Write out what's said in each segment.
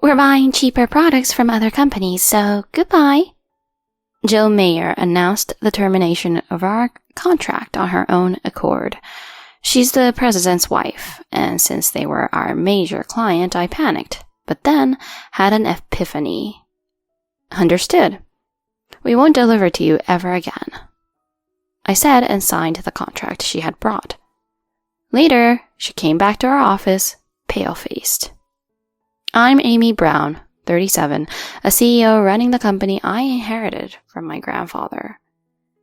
We're buying cheaper products from other companies, so goodbye. Jill Mayer announced the termination of our contract on her own accord. She's the president's wife, and since they were our major client, I panicked, but then had an epiphany. Understood. We won't deliver to you ever again, I said and signed the contract she had brought. Later, she came back to our office, pale-faced. I'm Amy Brown, 37, a CEO running the company I inherited from my grandfather.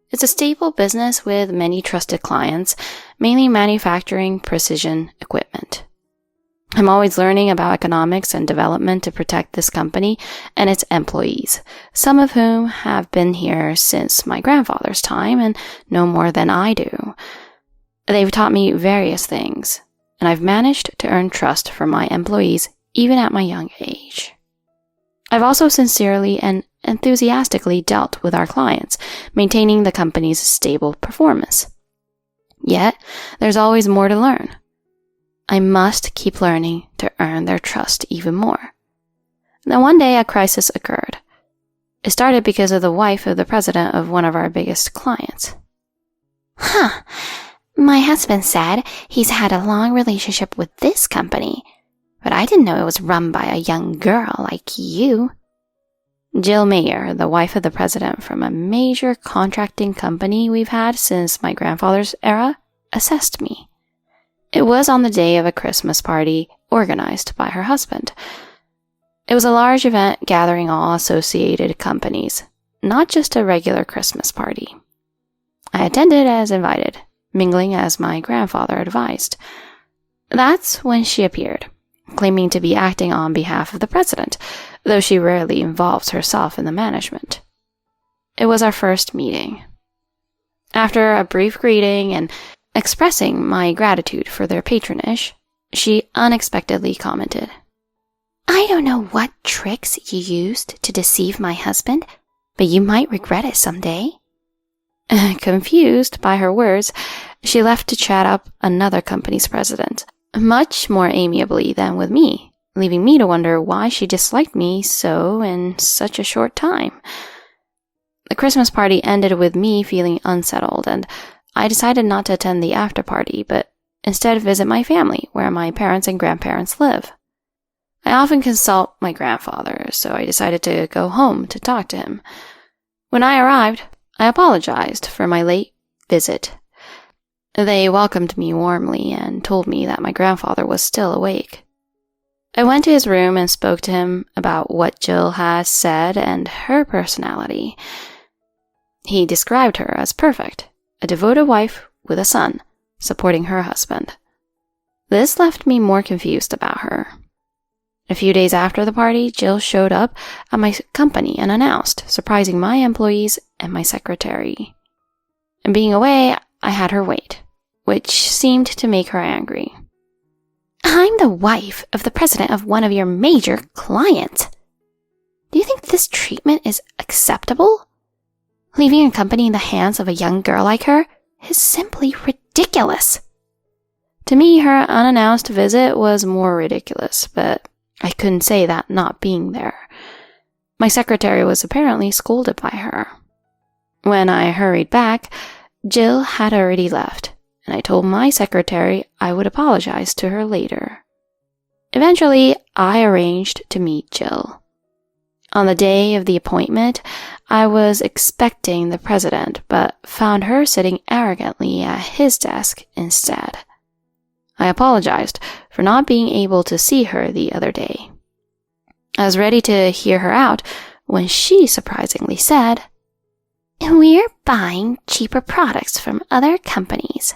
It's a stable business with many trusted clients, mainly manufacturing precision equipment. I'm always learning about economics and development to protect this company and its employees, some of whom have been here since my grandfather's time and know more than I do. They've taught me various things, and I've managed to earn trust from my employees even at my young age. I've also sincerely and enthusiastically dealt with our clients, maintaining the company's stable performance. Yet, there's always more to learn. I must keep learning to earn their trust even more. Then one day a crisis occurred. It started because of the wife of the president of one of our biggest clients. My husband said he's had a long relationship with this company, but I didn't know it was run by a young girl like you. Jill Mayer, the wife of the president from a major contracting company we've had since my grandfather's era, assessed me. It was on the day of a Christmas party organized by her husband. It was a large event gathering all associated companies, not just a regular Christmas party. I attended as invited, mingling as my grandfather advised. That's when she appeared, claiming to be acting on behalf of the president, though she rarely involves herself in the management. It was our first meeting. After a brief greeting and expressing my gratitude for their patronage, she unexpectedly commented, I don't know what tricks you used to deceive my husband, but you might regret it someday. Confused by her words, she left to chat up another company's president, much more amiably than with me, leaving me to wonder why she disliked me so in such a short time. The Christmas party ended with me feeling unsettled, and I decided not to attend the after party, but instead visit my family, where my parents and grandparents live. I often consult my grandfather, so I decided to go home to talk to him. When I arrived, I apologized for my late visit. They welcomed me warmly and told me that my grandfather was still awake. I went to his room and spoke to him about what Jill has said and her personality. He described her as perfect, a devoted wife with a son, supporting her husband. This left me more confused about her. A few days after the party, Jill showed up at my company and announced, surprising my employees and my secretary. And being away, I had her wait, which seemed to make her angry. I'm the wife of the president of one of your major clients. Do you think this treatment is acceptable? Leaving a company in the hands of a young girl like her is simply ridiculous. To me, her unannounced visit was more ridiculous, but I couldn't say that not being there. My secretary was apparently scolded by her. When I hurried back, Jill had already left, and I told my secretary I would apologize to her later. Eventually, I arranged to meet Jill. On the day of the appointment, I was expecting the president, but found her sitting arrogantly at his desk instead. I apologized for not being able to see her the other day. I was ready to hear her out when she surprisingly said, We're buying cheaper products from other companies.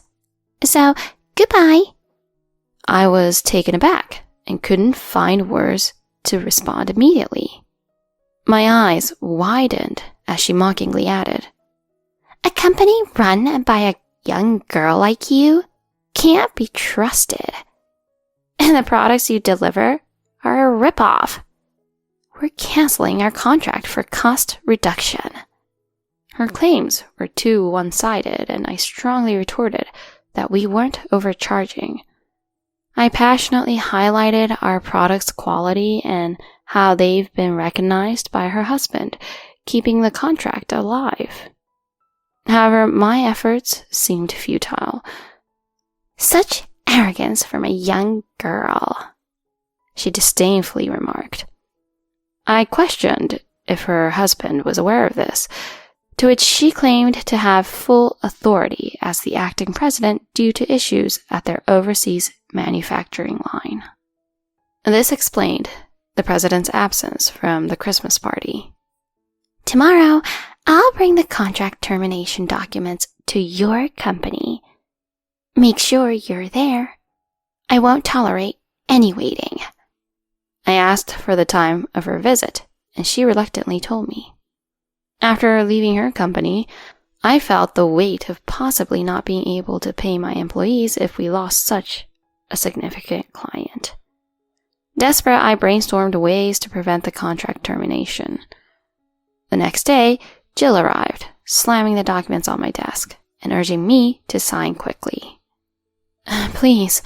So, goodbye. I was taken aback and couldn't find words to respond immediately. My eyes widened as she mockingly added, A company run by a young girl like you can't be trusted. And the products you deliver are a ripoff. We're canceling our contract for cost reduction. Her claims were too one-sided, and I strongly retorted that we weren't overcharging. I passionately highlighted our product's quality and how they've been recognized by her husband, keeping the contract alive. However, my efforts seemed futile. "Such arrogance from a young girl," she disdainfully remarked. I questioned if her husband was aware of this, to which she claimed to have full authority as the acting president due to issues at their overseas manufacturing line. This explained the president's absence from the Christmas party. "Tomorrow, I'll bring the contract termination documents to your company. Make sure you're there. I won't tolerate any waiting." I asked for the time of her visit, and she reluctantly told me. After leaving her company, I felt the weight of possibly not being able to pay my employees if we lost such a significant client. Desperate, I brainstormed ways to prevent the contract termination. The next day, Jill arrived, slamming the documents on my desk and urging me to sign quickly. "Please,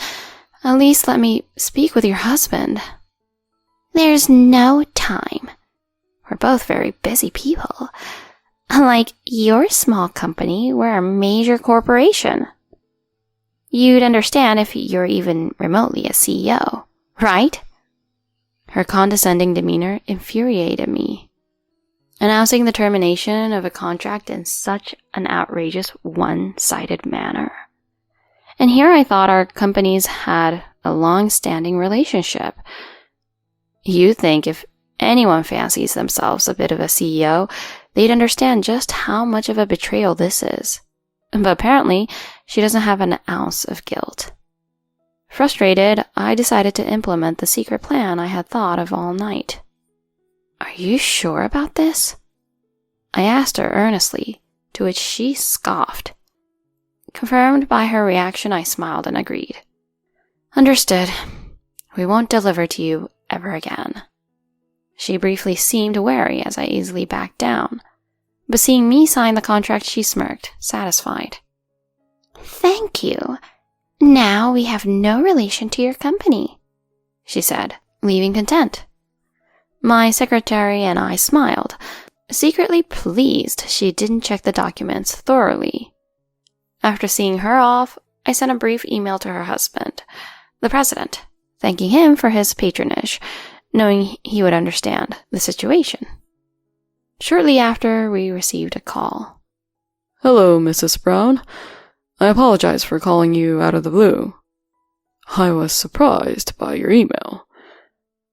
at least let me speak with your husband." "There's no time. We're both very busy people. Unlike your small company, we're a major corporation. You'd understand if you're even remotely a CEO, right?" Her condescending demeanor infuriated me. Announcing the termination of a contract in such an outrageous, one-sided manner. And here I thought our companies had a long-standing relationship. You'd think if anyone fancies themselves a bit of a CEO, they'd understand just how much of a betrayal this is. But apparently, she doesn't have an ounce of guilt. Frustrated, I decided to implement the secret plan I had thought of all night. "Are you sure about this?" I asked her earnestly, to which she scoffed. Confirmed by her reaction, I smiled and agreed. "Understood. We won't deliver to you ever again." She briefly seemed wary as I easily backed down, but seeing me sign the contract, she smirked, satisfied. "Thank you. Now we have no relation to your company," she said, leaving content. My secretary and I smiled, secretly pleased she didn't check the documents thoroughly. After seeing her off, I sent a brief email to her husband, the president, thanking him for his patronage, knowing he would understand the situation. Shortly after, we received a call. "Hello, Mrs. Brown. I apologize for calling you out of the blue. I was surprised by your email.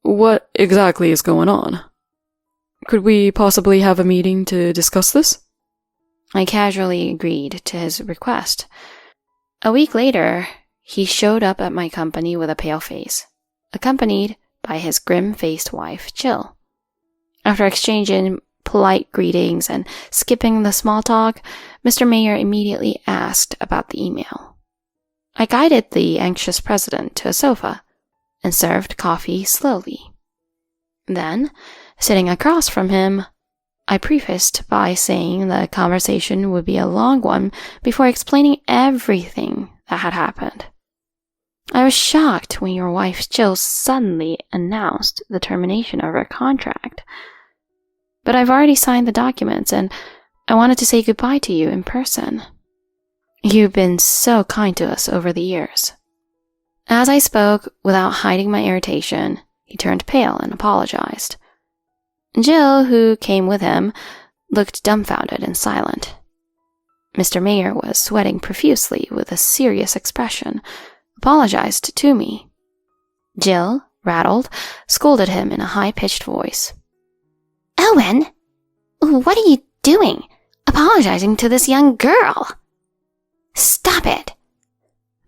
What exactly is going on? Could we possibly have a meeting to discuss this?" I casually agreed to his request. A week later, he showed up at my company with a pale face, accompanied by his grim-faced wife, Jill. After exchanging polite greetings and skipping the small talk, Mr. Mayer immediately asked about the email. I guided the anxious president to a sofa and served coffee slowly. Then, sitting across from him, I prefaced by saying the conversation would be a long one before explaining everything that had happened. "I was shocked when your wife Jill suddenly announced the termination of her contract. But I've already signed the documents and I wanted to say goodbye to you in person. You've been so kind to us over the years." As I spoke, without hiding my irritation, he turned pale and apologized. Jill, who came with him, looked dumbfounded and silent. Mr. Mayer was sweating profusely with a serious expression, apologized to me. Jill, rattled, scolded him in a high-pitched voice. "Owen, what are you doing? Apologizing to this young girl? Stop it!"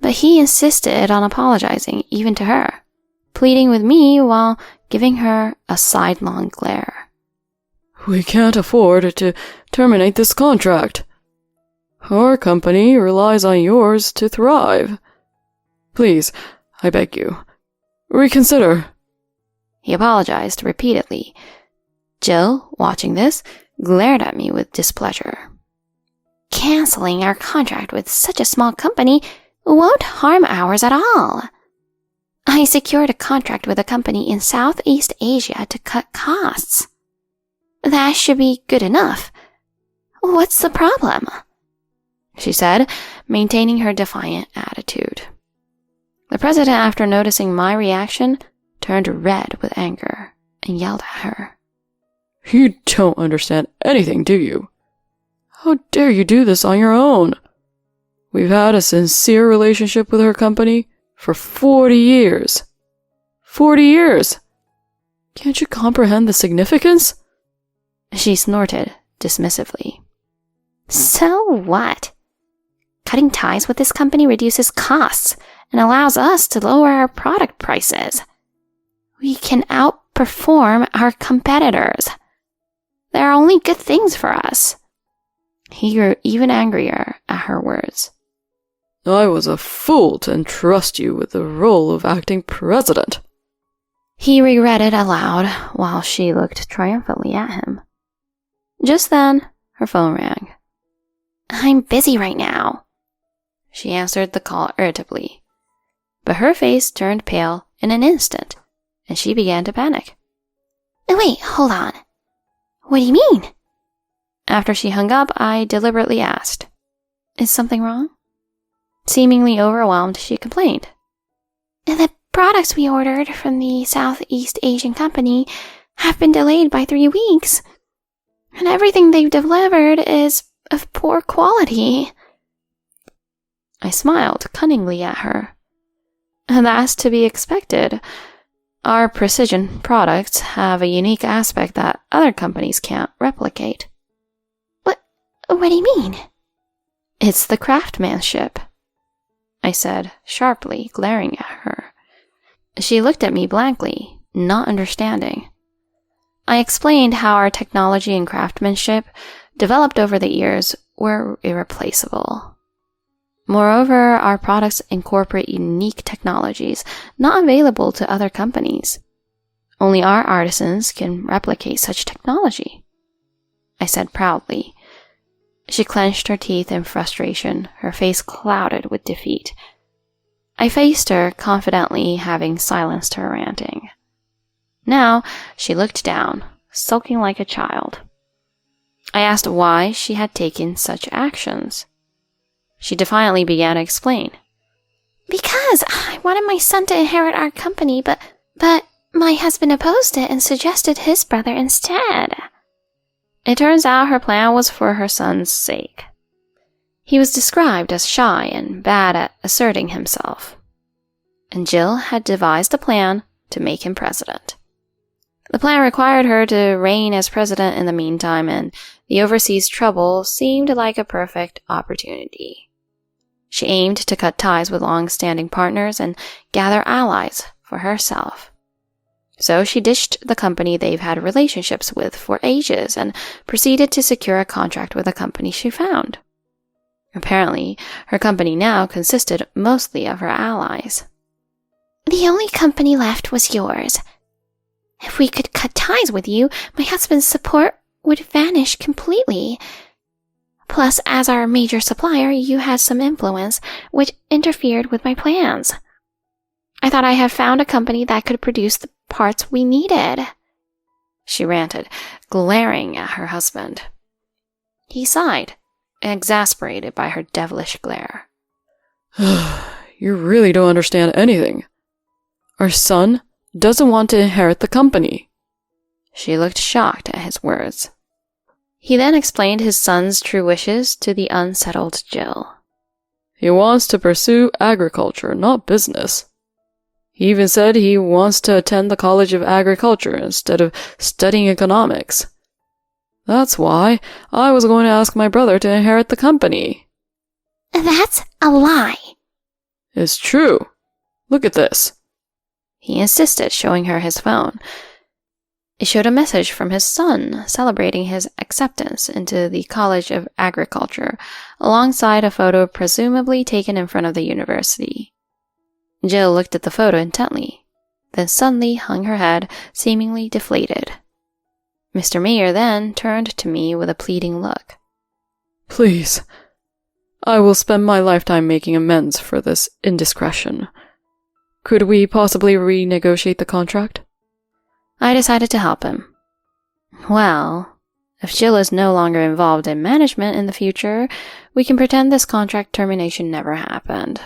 But he insisted on apologizing even to her, pleading with me while giving her a sidelong glare. "We can't afford to terminate this contract. Our company relies on yours to thrive. Please, I beg you, reconsider." He apologized repeatedly. Jill, watching this, glared at me with displeasure. "Canceling our contract with such a small company won't harm ours at all. I secured a contract with a company in Southeast Asia to cut costs. That should be good enough. What's the problem? She said, maintaining her defiant attitude. The president, after noticing my reaction, turned red with anger and yelled at her. You don't understand anything, do you? How dare you do this on your own? We've had a sincere relationship with her company for 40 years. 40 years! Can't you comprehend the significance? She snorted dismissively. So what? Cutting ties with this company reduces costs and allows us to lower our product prices. We can outperform our competitors. There are only good things for us. He grew even angrier at her words. I was a fool to entrust you with the role of acting president. He regretted aloud while she looked triumphantly at him. Just then, her phone rang. I'm busy right now. She answered the call irritably, but her face turned pale in an instant, and she began to panic. Wait, hold on. What do you mean? After she hung up, I deliberately asked, Is something wrong? Seemingly overwhelmed, she complained. The products we ordered from the Southeast Asian company have been delayed by 3 weeks, and everything they've delivered is of poor quality. I smiled cunningly at her. That's to be expected. Our precision products have a unique aspect that other companies can't replicate. What do you mean? It's the craftsmanship, I said sharply, glaring at her. She looked at me blankly, not understanding. I explained how our technology and craftsmanship, developed over the years, were irreplaceable. Moreover, our products incorporate unique technologies not available to other companies. Only our artisans can replicate such technology, I said proudly. She clenched her teeth in frustration, her face clouded with defeat. I faced her confidently, having silenced her ranting. Now she looked down, sulking like a child. I asked why she had taken such actions. She defiantly began to explain. Because I wanted my son to inherit our company, but my husband opposed it and suggested his brother instead. It turns out her plan was for her son's sake. He was described as shy and bad at asserting himself, and Jill had devised a plan to make him president. The plan required her to reign as president in the meantime, and the overseas trouble seemed like a perfect opportunity. She aimed to cut ties with long-standing partners and gather allies for herself. So she ditched the company they've had relationships with for ages and proceeded to secure a contract with a company she found. Apparently, her company now consisted mostly of her allies. The only company left was yours. If we could cut ties with you, my husband's support would vanish completely. Plus, as our major supplier, you had some influence, which interfered with my plans. I thought I had found a company that could produce the parts we needed. She ranted, glaring at her husband. He sighed, exasperated by her devilish glare. You really don't understand anything. Our son doesn't want to inherit the company. She looked shocked at his words. He then explained his son's true wishes to the unsettled Jill. He wants to pursue agriculture, not business. He even said he wants to attend the College of Agriculture instead of studying economics. That's why I was going to ask my brother to inherit the company. That's a lie. It's true. Look at this. He insisted, showing her his phone. It showed a message from his son celebrating his acceptance into the College of Agriculture, alongside a photo presumably taken in front of the university. Jill looked at the photo intently, then suddenly hung her head, seemingly deflated. Mr. Mayer then turned to me with a pleading look. Please, I will spend my lifetime making amends for this indiscretion. Could we possibly renegotiate the contract? I decided to help him. Well, if Jill is no longer involved in management in the future, we can pretend this contract termination never happened.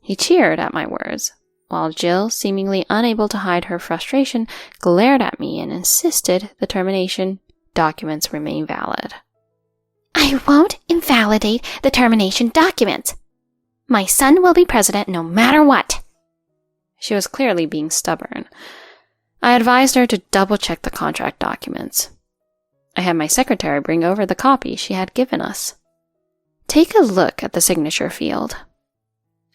He cheered at my words, while Jill, seemingly unable to hide her frustration, glared at me and insisted the termination documents remain valid. I won't invalidate the termination documents. My son will be president no matter what. She was clearly being stubborn. I advised her to double-check the contract documents. I had my secretary bring over the copy she had given us. Take a look at the signature field.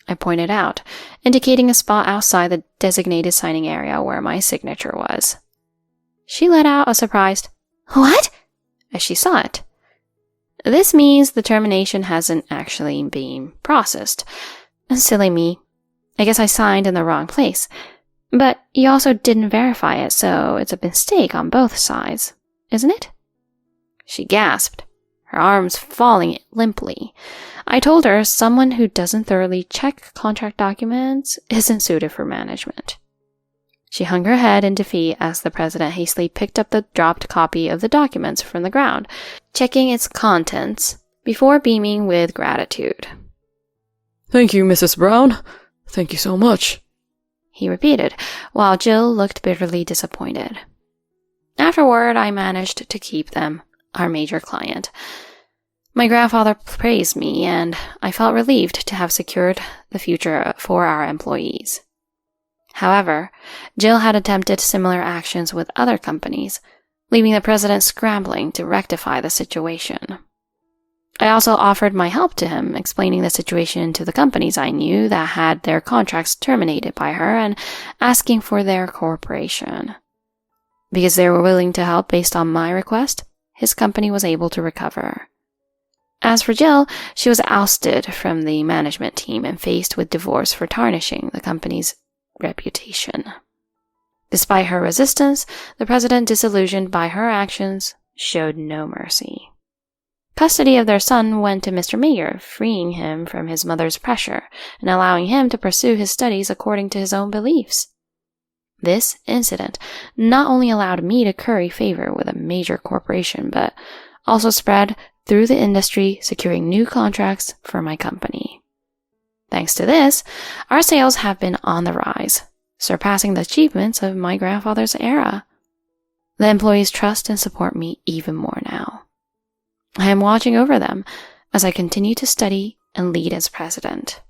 I pointed out, indicating a spot outside the designated signing area where my signature was. She let out a surprised, "What?" as she saw it. This means the termination hasn't actually been processed. Silly me. I guess I signed in the wrong place. But you also didn't verify it, so it's a mistake on both sides, isn't it? She gasped, her arms falling limply. I told her someone who doesn't thoroughly check contract documents isn't suited for management. She hung her head in defeat as the president hastily picked up the dropped copy of the documents from the ground, checking its contents before beaming with gratitude. Thank you, Mrs. Brown. Thank you so much, he repeated, while Jill looked bitterly disappointed. Afterward, I managed to keep them, our major client. My grandfather praised me, and I felt relieved to have secured the future for our employees. However, Jill had attempted similar actions with other companies, leaving the president scrambling to rectify the situation. I also offered my help to him, explaining the situation to the companies I knew that had their contracts terminated by her and asking for their cooperation. Because they were willing to help based on my request, his company was able to recover. As for Jill, she was ousted from the management team and faced with divorce for tarnishing the company's reputation. Despite her resistance, the president, disillusioned by her actions, showed no mercy. Custody of their son went to Mr. Mayer, freeing him from his mother's pressure and allowing him to pursue his studies according to his own beliefs. This incident not only allowed me to curry favor with a major corporation, but also spread through the industry, securing new contracts for my company. Thanks to this, our sales have been on the rise, surpassing the achievements of my grandfather's era. The employees trust and support me even more now. I am watching over them as I continue to study and lead as president.